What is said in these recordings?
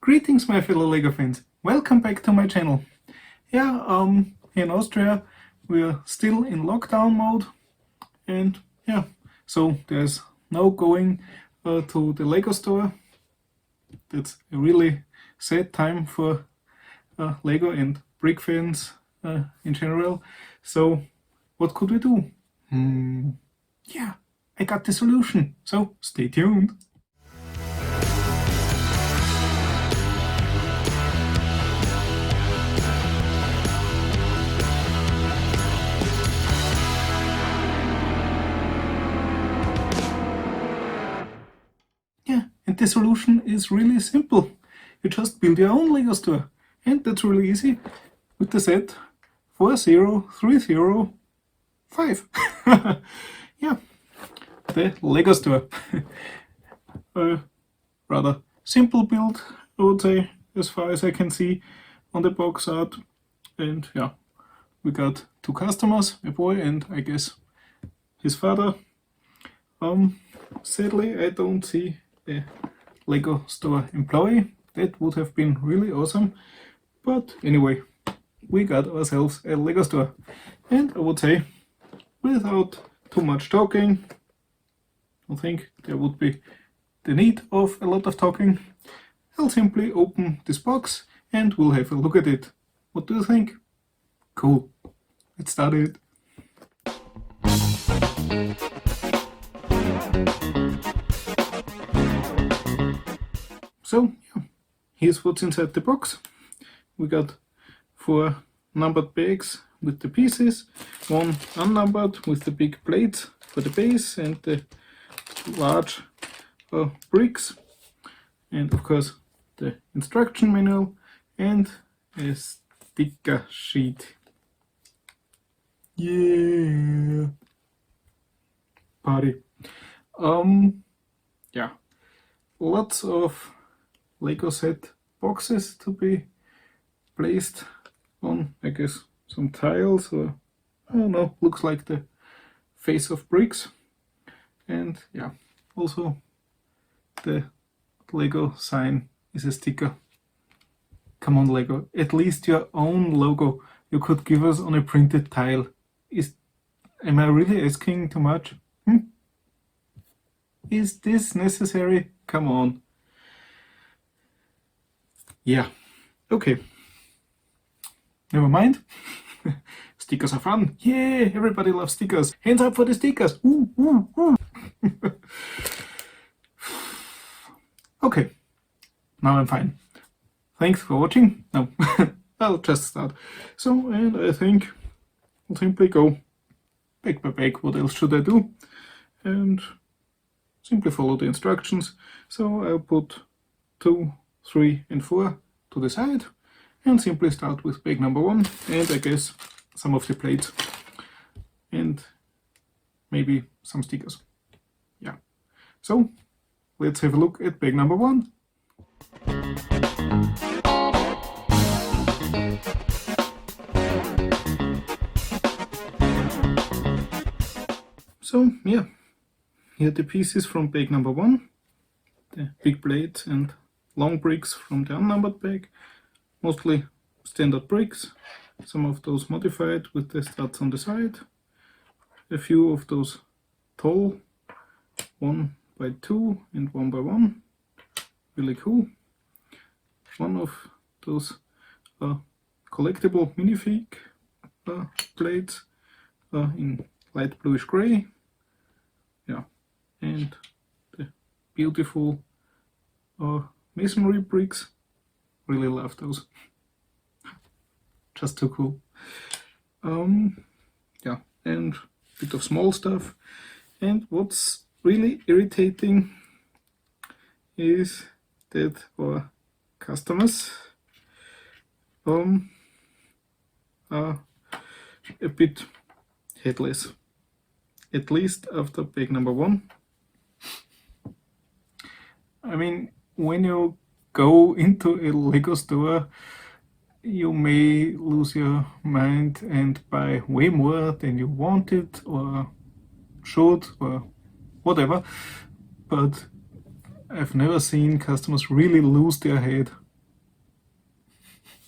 Greetings my fellow LEGO fans, welcome back to my channel. Here in Austria we're still in lockdown mode and so there's no going to the LEGO store. That's a really sad time for LEGO and brick fans in general. So what could we do? Yeah, I got the solution, so stay tuned. And the solution is really simple. You just build your own LEGO store. And that's really easy with the set 40305. Yeah, the LEGO store. Rather simple build, I would say, as far as I can see on the box art. And yeah, we got two customers, a boy and I guess his father. Sadly, I don't see a LEGO store employee. That would have been really awesome. But anyway, we got ourselves a LEGO store. And I would say, without too much talking, I think there would be the need of a lot of talking. I'll simply open this box and we'll have a look at it. What do you think? Cool. Let's start it. So, here's what's inside the box. We got 4 numbered bags with the pieces, 1 unnumbered with the big plates for the base and the large bricks, and of course the instruction manual and a sticker sheet. Yeah, party. Yeah, lots of LEGO set boxes to be placed on, I guess, some tiles or I don't know, looks like the face of bricks. And yeah, also the LEGO sign is a sticker. Come on LEGO, at least your own logo you could give us on a printed tile. Am I really asking too much? Is this necessary? Come on. Yeah, okay. Never mind. Stickers are fun. Yeah, everybody loves stickers. Hands up for the stickers. Ooh, ooh, ooh. Okay, now I'm fine. Thanks for watching. No, I'll just start. So, and I think I'll simply go bag by bag. What else should I do? And simply follow the instructions. So I'll put 2, 3 and 4 to the side and simply start with bag number 1 and I guess some of the plates and maybe some stickers. Yeah, so let's have a look at bag number 1. So yeah, here are the pieces from bag number 1, the big plates and long bricks from the unnumbered bag, mostly standard bricks, some of those modified with the studs on the side, a few of those tall 1 by 2 and 1 by 1, really cool, one of those collectible minifig plates in light bluish gray, yeah, and the beautiful masonry bricks. Really love those. Just too cool. Yeah, and a bit of small stuff. And what's really irritating is that our customers are a bit headless. At least after bag number 1. I mean, when you go into a LEGO store, you may lose your mind and buy way more than you wanted or should or whatever, but I've never seen customers really lose their head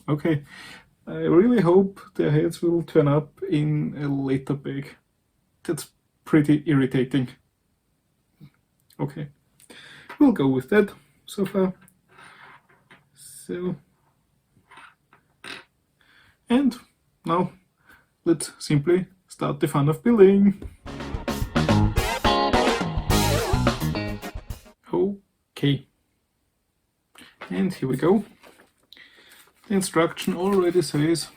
Okay, I really hope their heads will turn up in a later bag. That's pretty irritating. Okay, we'll go with that so far. So, and now let's simply start the fun of building. Okay, and here we go. The instruction already says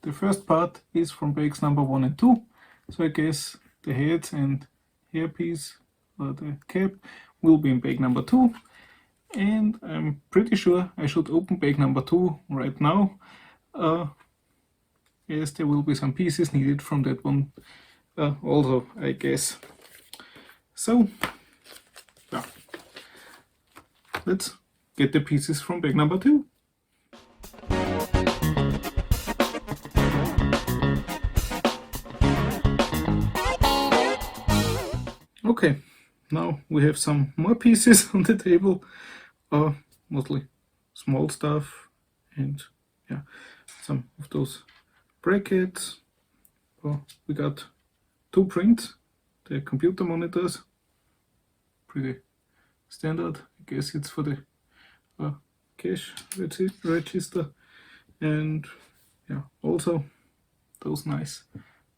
the first part is from bags number 1 and 2, so I guess the head and hairpiece or the cap will be in bag number 2, and I'm pretty sure I should open bag number 2 right now, as there will be some pieces needed from that one also, I guess. So, yeah, let's get the pieces from bag number 2. Okay, now we have some more pieces on the table, mostly small stuff, and yeah, some of those brackets. We got 2 prints, the computer monitors, pretty standard. I guess it's for the cash register, and yeah, also those nice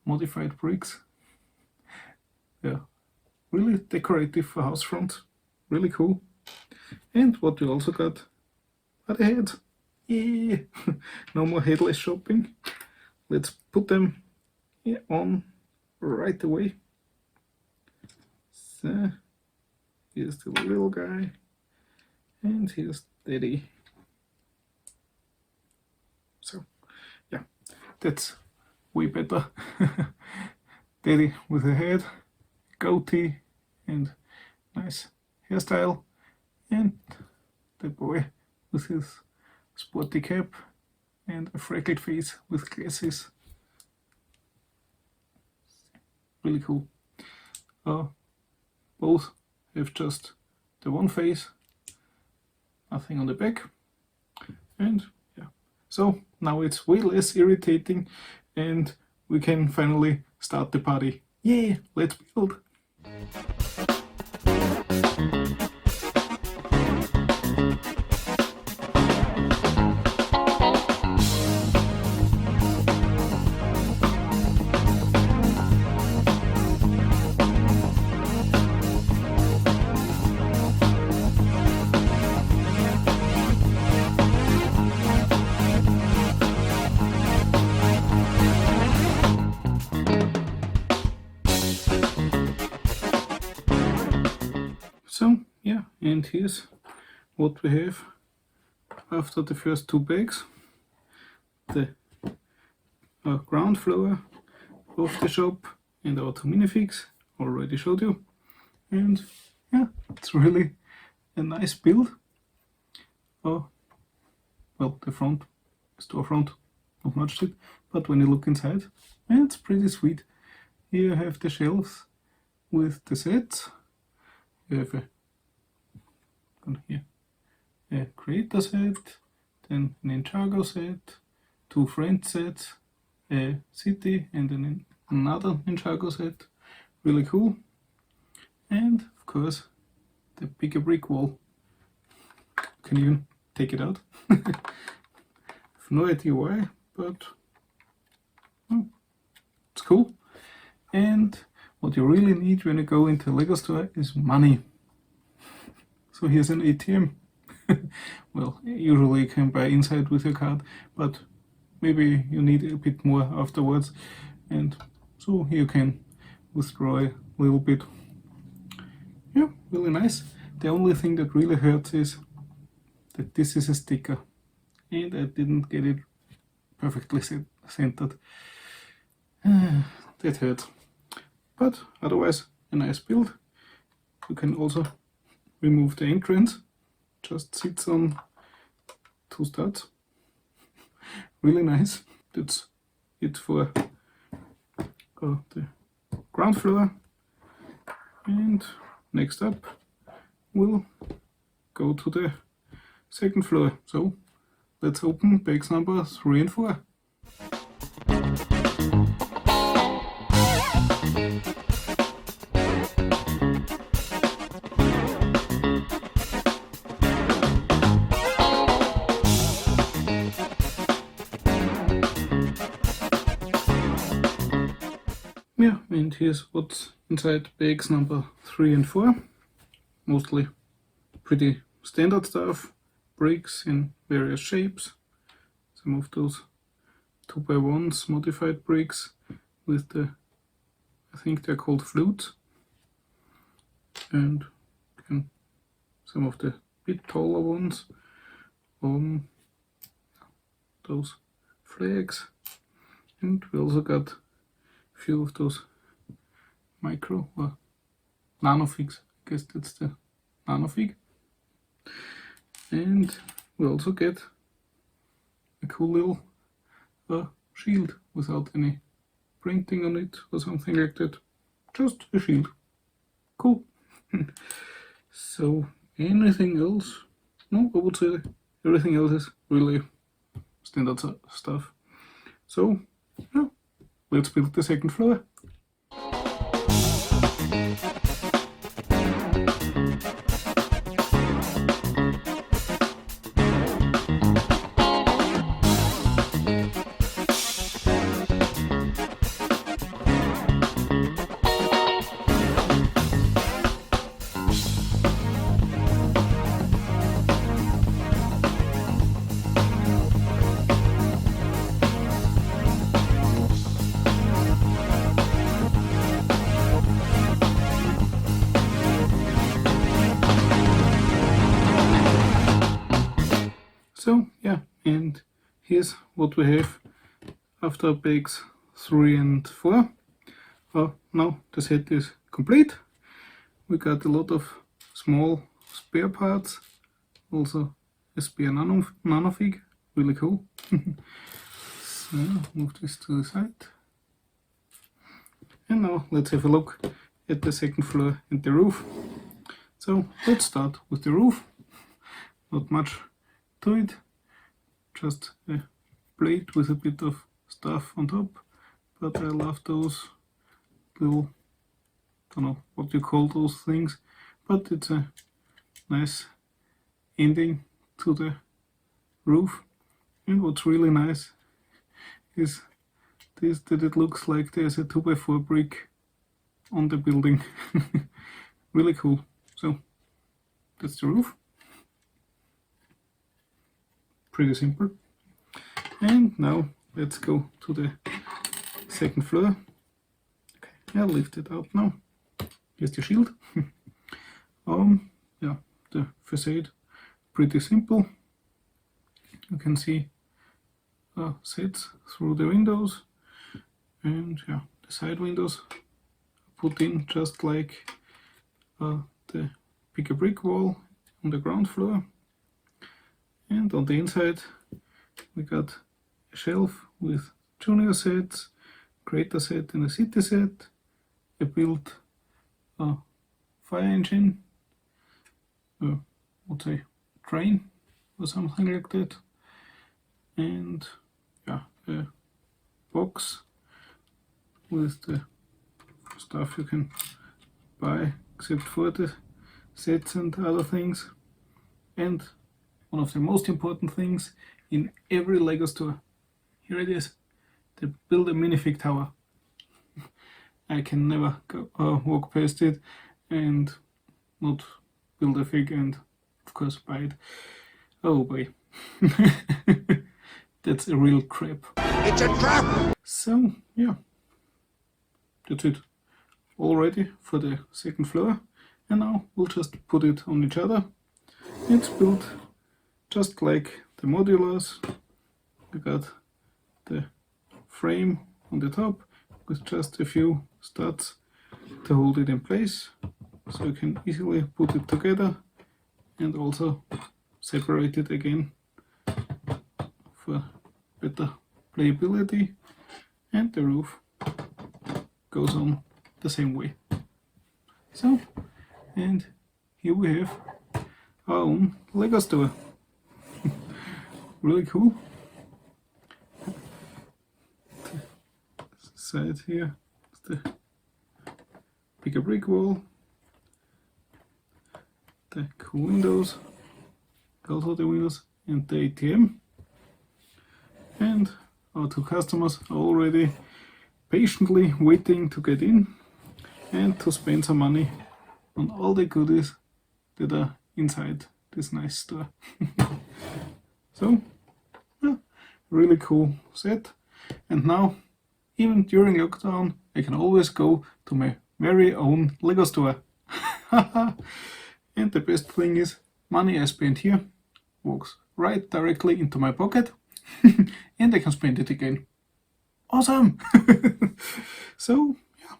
modified bricks. Yeah, really decorative for house front, really cool. And what we also got are the heads. Yeah, no more headless shopping. Let's put them on right away. So here's the little guy, and here's Daddy. So yeah, that's way better. Daddy with a head, goatee, and nice hairstyle, and the boy with his sporty cap and a freckled face with glasses. Really cool. Both have just the one face, nothing on the back, and yeah. So now it's way less irritating, and we can finally start the party. Yeah, let's build. So yeah, and here's what we have after the first 2 bags. The ground floor of the shop and our 2 minifigs, already showed you. And yeah, it's really a nice build. Well, the front, storefront, not much to it, but when you look inside, it's pretty sweet. Here you have the shelves with the sets. You have a creator set, then an Ninjago set, 2 friend sets, a city, and then another Ninjago set. Really cool. And of course, the bigger brick wall. Can you take it out? I have no idea why, but it's cool. And what you really need when you go into a Lego store is money. So here's an ATM. Well, usually you can buy inside with your card, but maybe you need a bit more afterwards, and so you can withdraw a little bit. Yeah, really nice. The only thing that really hurts is that this is a sticker, and I didn't get it perfectly centered. That hurt. But otherwise, a nice build. You can also remove the entrance. Just sits on 2 studs. Really nice. That's it for the ground floor. And next up, we'll go to the second floor. So let's open bags number 3 and 4. Yeah, and here's what's inside bags number 3 and 4. Mostly pretty standard stuff, bricks in various shapes. Some of those 2x1s modified bricks with the, I think they're called flutes. And some of the bit taller ones, those flags. And we also got few of those micro or nano figs. I guess that's the nano fig. And we also get a cool little shield without any printing on it or something like that. Just a shield. Cool. So anything else? No, I would say everything else is really standard stuff. So yeah, let's build the second floor. So yeah, and here's what we have after bags 3 and 4. Now the set is complete. We got a lot of small spare parts, also a spare nanofig, really cool. So move this to the side. And now let's have a look at the second floor and the roof. So let's start with the roof. Not much to it, just a plate with a bit of stuff on top, but I love those little, don't know what you call those things, but it's a nice ending to the roof. And what's really nice is this, that it looks like there's a 2x4 brick on the building. Really cool. So that's the roof. Pretty simple. And now let's go to the second floor. Okay, I'll lift it out now. Here's the shield. Yeah, the facade, pretty simple. You can see sets through the windows, and yeah, the side windows put in just like the bigger brick wall on the ground floor. And on the inside we got a shelf with junior sets, creator set and a city set, a built fire engine, would say train or something like that, and yeah, a box with the stuff you can buy except for the sets and other things. And one of the most important things in every LEGO store, here it is, the build a minifig tower. I can never go, walk past it and not build a fig and of course buy it. Oh boy. That's a real trap. It's a trap! So yeah, that's it. All ready for the second floor, and now we'll just put it on each other. It's built just like the modulars. We got the frame on the top with just a few studs to hold it in place, so you can easily put it together and also separate it again for better playability. And the roof goes on the same way. So, and here we have our own LEGO store. really cool. The side here is the bigger brick wall, the cool windows, also the windows, and the ATM. And our two customers are already patiently waiting to get in and to spend some money on all the goodies that are inside this nice store. So, yeah, really cool set. And now, even during lockdown, I can always go to my very own Lego store. And the best thing is, money I spent here walks right directly into my pocket and I can spend it again. Awesome! So, yeah.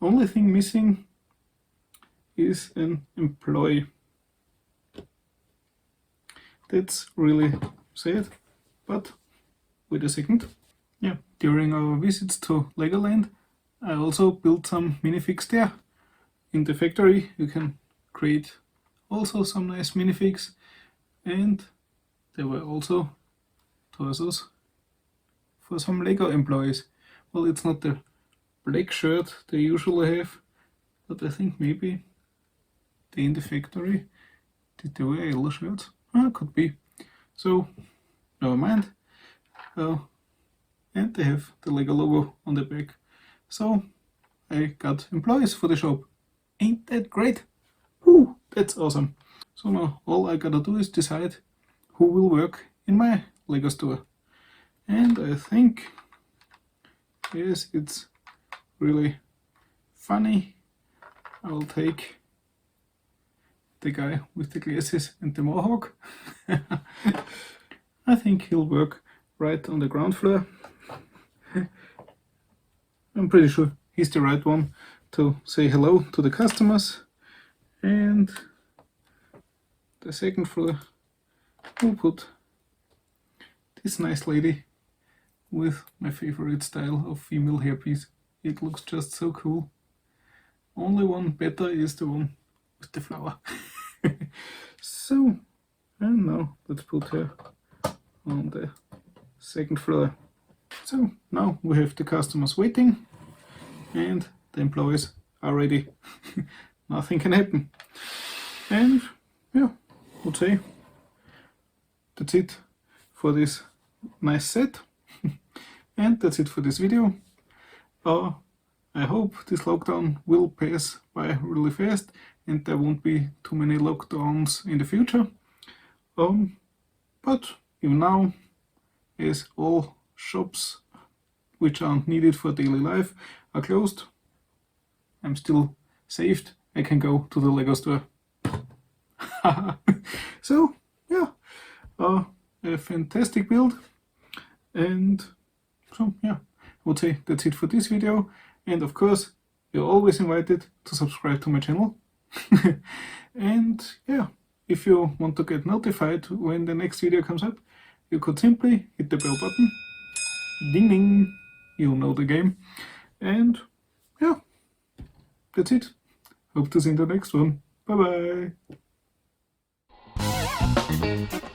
Only thing missing is an employee. That's really sad, but wait a second. Yeah, during our visits to Legoland, I also built some minifigs there. In the factory you can create also some nice minifigs, and there were also torsos for some Lego employees. Well, it's not the black shirt they usually have, but I think maybe they in the factory did they wear yellow shirts? Could be. So, never mind. And they have the Lego logo on the back. So, I got employees for the shop. Ain't that great? Woo, that's awesome. So now all I gotta do is decide who will work in my Lego store. And I think, yes, it's really funny. I'll take the guy with the glasses and the mohawk. I think he'll work right on the ground floor. I'm pretty sure he's the right one to say hello to the customers. And the second floor, we'll put this nice lady with my favorite style of female hairpiece. It looks just so cool. Only one better is the one with the flower. So, and now let's put her on the second floor. So now we have the customers waiting and the employees are ready. Nothing can happen. And yeah, I would say that's it for this nice set. And that's it for this video. I hope this lockdown will pass by really fast and there won't be too many lockdowns in the future. But even now, as all shops which aren't needed for daily life are closed, I'm still saved. I can go to the Lego store. So, yeah, a fantastic build. And so, yeah, I would say that's it for this video. And of course, you're always invited to subscribe to my channel. And yeah, if you want to get notified when the next video comes up, you could simply hit the bell button. Ding ding, you know the game. And yeah, that's it. Hope to see you in the next one. Bye bye.